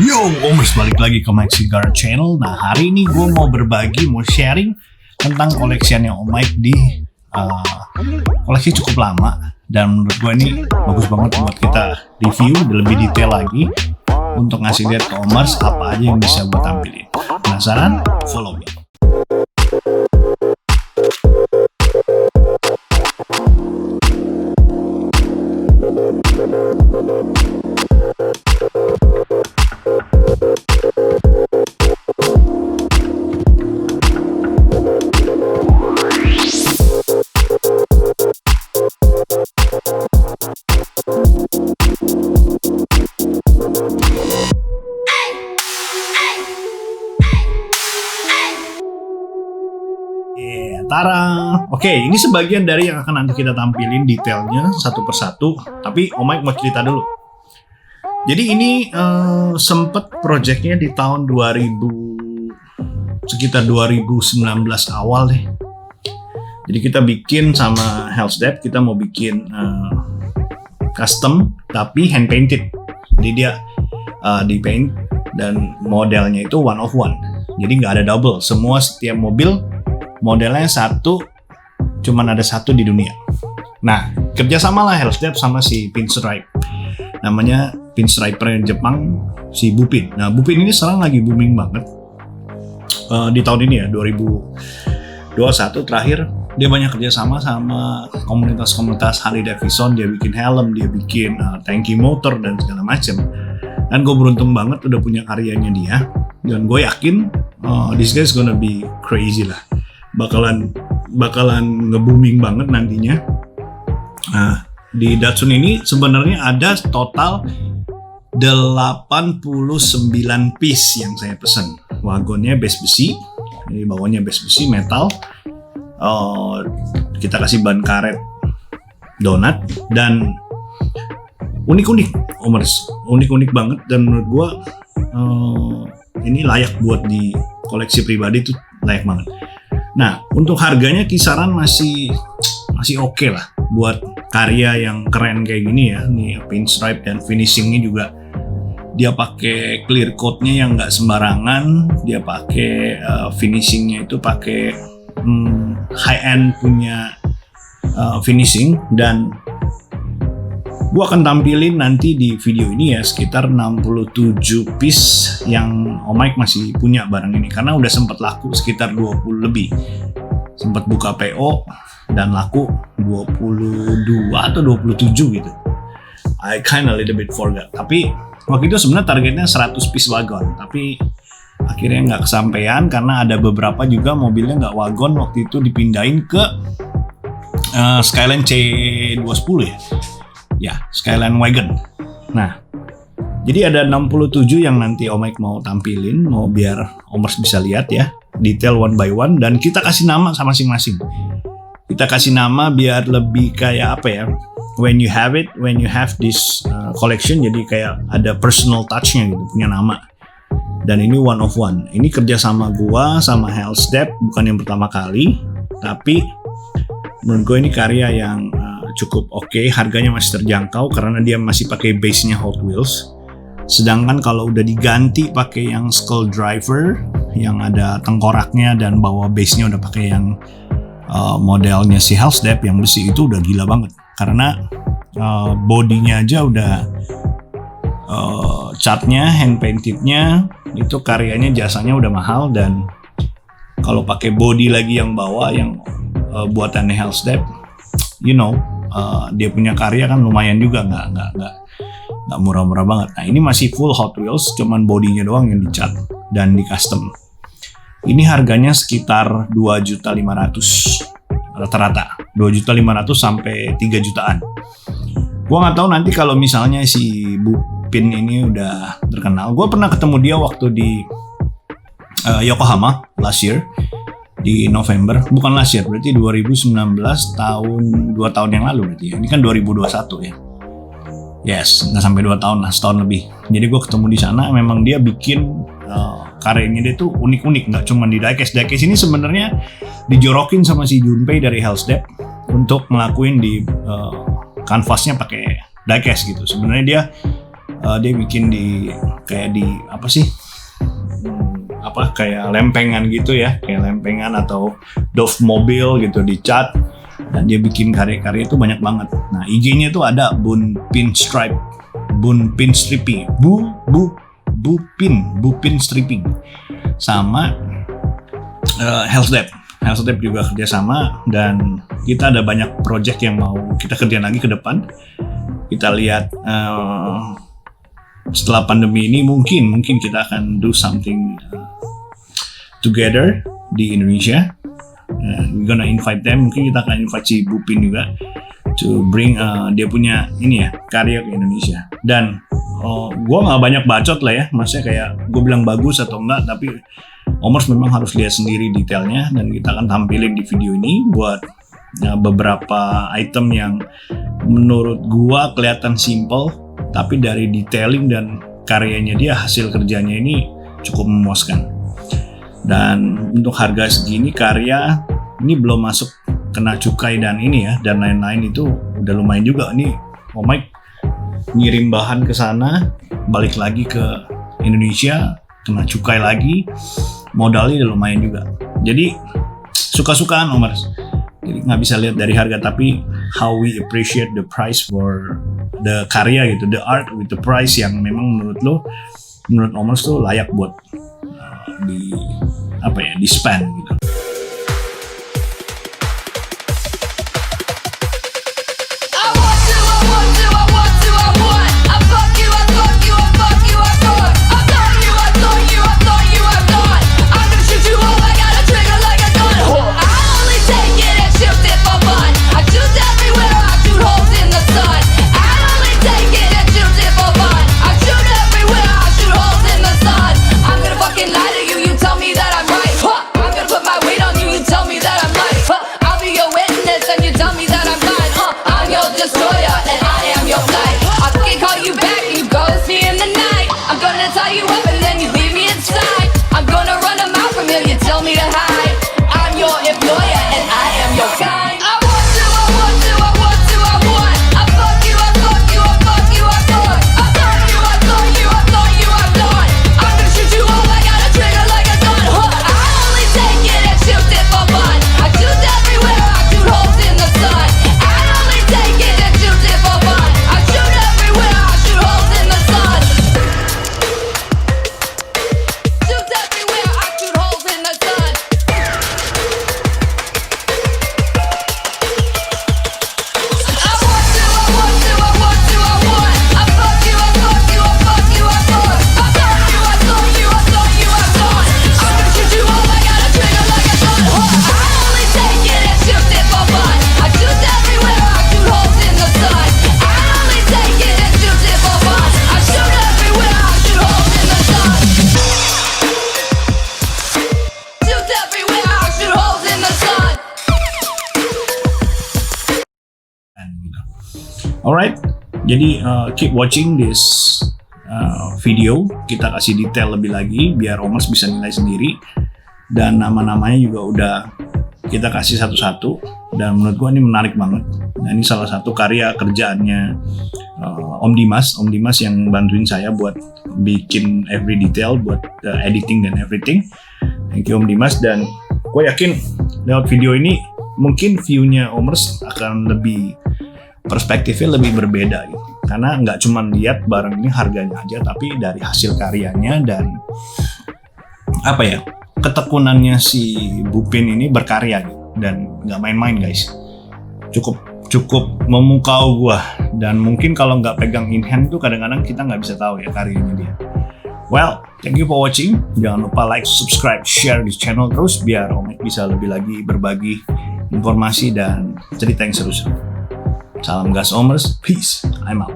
Yo, Omers balik lagi ke Mike Cigar Channel. Nah, hari ini gue mau sharing tentang koleksiannya Om Mike di koleksi cukup lama. Dan menurut gue ini bagus banget buat kita review lebih detail lagi untuk ngasih lihat ke Omers apa aja yang bisa gue tampilin. Penasaran? Follow me. Tara. Oke, ini sebagian dari yang akan nanti kita tampilin detailnya satu persatu. Tapi Om Mike mau cerita dulu. Jadi ini sempet projectnya di tahun sekitar 2019 awal deh. Jadi kita bikin sama Hellsdepp, kita mau bikin custom tapi hand painted. Jadi dia di paint dan modelnya itu one of one. Jadi nggak ada double. Setiap mobil modelnya satu, cuman ada satu di dunia. Nah, kerjasama lah Hellsdepp sama si Pinstripe. Namanya Pinstriper Jepang, si Bupin. Nah, Bupin ini sekarang lagi booming banget. Di tahun ini ya, 2021 terakhir, dia banyak kerjasama sama komunitas-komunitas Harley Davidson. Dia bikin helm, dia bikin tangki motor, dan segala macam. Dan gue beruntung banget udah punya karyanya dia. Dan gue yakin this guy is gonna be crazy lah. Bakalan nge-booming banget nantinya. Nah, di Datsun ini sebenarnya ada total 89 piece yang saya pesen. Wagonnya base besi, jadi bawahnya base besi metal. Kita kasih ban karet donat dan unik-unik, Omers. Unik-unik banget dan menurut gua ini layak buat di koleksi pribadi, tuh layak banget. Nah, untuk harganya kisaran masih oke lah buat karya yang keren kayak gini ya. Nih pinstripe dan finishingnya juga dia pakai clear coatnya yang nggak sembarangan. Dia pakai finishingnya itu pakai high end punya finishing. Dan gua akan tampilin nanti di video ini ya sekitar 67 piece yang Om Mike masih punya barang ini karena udah sempat laku sekitar 20 lebih. Sempat buka PO dan laku 22 atau 27 gitu. I kinda little bit forgot. Tapi waktu itu sebenarnya targetnya 100 piece wagon, tapi akhirnya nggak kesampaian karena ada beberapa juga mobilnya nggak wagon waktu itu dipindahin ke Skyline C210 ya. Ya, Skyline Wagon. Nah, jadi ada 67 yang nanti Om Mike mau tampilin, mau biar Omers bisa lihat ya, detail one by one, dan kita kasih nama sama masing-masing. Kita kasih nama biar lebih kayak apa ya, when you have this collection, jadi kayak ada personal touch-nya gitu, punya nama. Dan ini one of one. Ini kerja sama gua, sama Hellsdepp, bukan yang pertama kali, tapi menurut gue ini karya yang cukup oke, harganya masih terjangkau karena dia masih pakai base-nya Hot Wheels. Sedangkan kalau udah diganti pakai yang Skull Driver yang ada tengkoraknya dan bawah base-nya udah pakai yang modelnya si Hellsdepp yang besi, itu udah gila banget. Karena bodinya aja udah catnya, hand painted-nya itu karyanya, jasanya udah mahal. Dan kalau pakai body lagi yang bawah yang buatannya Hellsdepp, dia punya karya kan lumayan juga, nggak murah-murah banget. Nah, ini masih full Hot Wheels, cuman bodinya doang yang dicat dan di custom. Ini harganya sekitar 2.500.000 rata-rata, 2.500.000 sampai 3 jutaan. Gua nggak tahu nanti kalau misalnya si Bupin ini udah terkenal. Gua pernah ketemu dia waktu di Yokohama last year. Di November, bukan last year, berarti 2019, 2 tahun yang lalu berarti ya. Ini kan 2021 ya. Yes, nggak sampai 2 tahun lah, setahun lebih. Jadi gue ketemu di sana, memang dia bikin karyanya dia tuh unik-unik, nggak cuma di diecast. Diecast ini sebenarnya dijorokin sama si Junpei dari Hellsdepp untuk ngelakuin di kanvasnya pakai diecast gitu. Sebenarnya dia Dia bikin di kayak di apa sih, kayak lempengan gitu ya, kayak lempengan atau Dove mobil gitu dicat, dan dia bikin karya-karya itu banyak banget. Nah, IG-nya itu ada Bun Pinstripe, Bun Pin Stripping, Bupin Stripping, sama Health Lab juga kerjasama, dan kita ada banyak project yang mau kita kerjain lagi ke depan. Kita lihat setelah pandemi ini mungkin kita akan do something together di Indonesia. We're gonna invite them, mungkin kita akan invite si Bupin juga to bring dia punya ini ya, karya ke Indonesia. Dan gue nggak banyak bacot lah ya, maksudnya kayak gue bilang bagus atau enggak, tapi Omers memang harus lihat sendiri detailnya, dan kita akan tampilin di video ini buat beberapa item yang menurut gue kelihatan simple, tapi dari detailing dan karyanya dia, hasil kerjanya ini cukup memuaskan. Dan untuk harga segini, karya ini belum masuk kena cukai dan ini ya, dan lain-lain, itu udah lumayan juga. Ini Mike ngirim bahan ke sana, balik lagi ke Indonesia, kena cukai lagi, modalnya udah lumayan juga. Jadi suka-sukaan Omers. Jadi nggak bisa lihat dari harga, tapi how we appreciate the price for the karya gitu, the art with the price yang memang menurut Omers tuh layak buat di spend gitu. Alright, jadi keep watching this video. Kita kasih detail lebih lagi biar Omers bisa nilai sendiri, dan nama-namanya juga udah kita kasih satu-satu, dan menurut gua ini menarik banget. Nah, ini salah satu karya kerjaannya Om Dimas yang bantuin saya buat bikin every detail, buat editing dan everything. Thank you Om Dimas, dan gue yakin lewat video ini mungkin view-nya Omers akan lebih, perspektifnya lebih berbeda gitu. Karena nggak cuma lihat barang ini harganya aja, tapi dari hasil karyanya dan ketekunannya si Bupin ini berkarya gitu. Dan nggak main-main guys, cukup memukau gua. Dan mungkin kalau nggak pegang in hand tuh kadang-kadang kita nggak bisa tahu ya karyanya dia. Well, thank you for watching. Jangan lupa like, subscribe, share di channel terus biar Om bisa lebih lagi berbagi informasi dan cerita yang seru-seru. Salam gas Omers, peace, I'm out.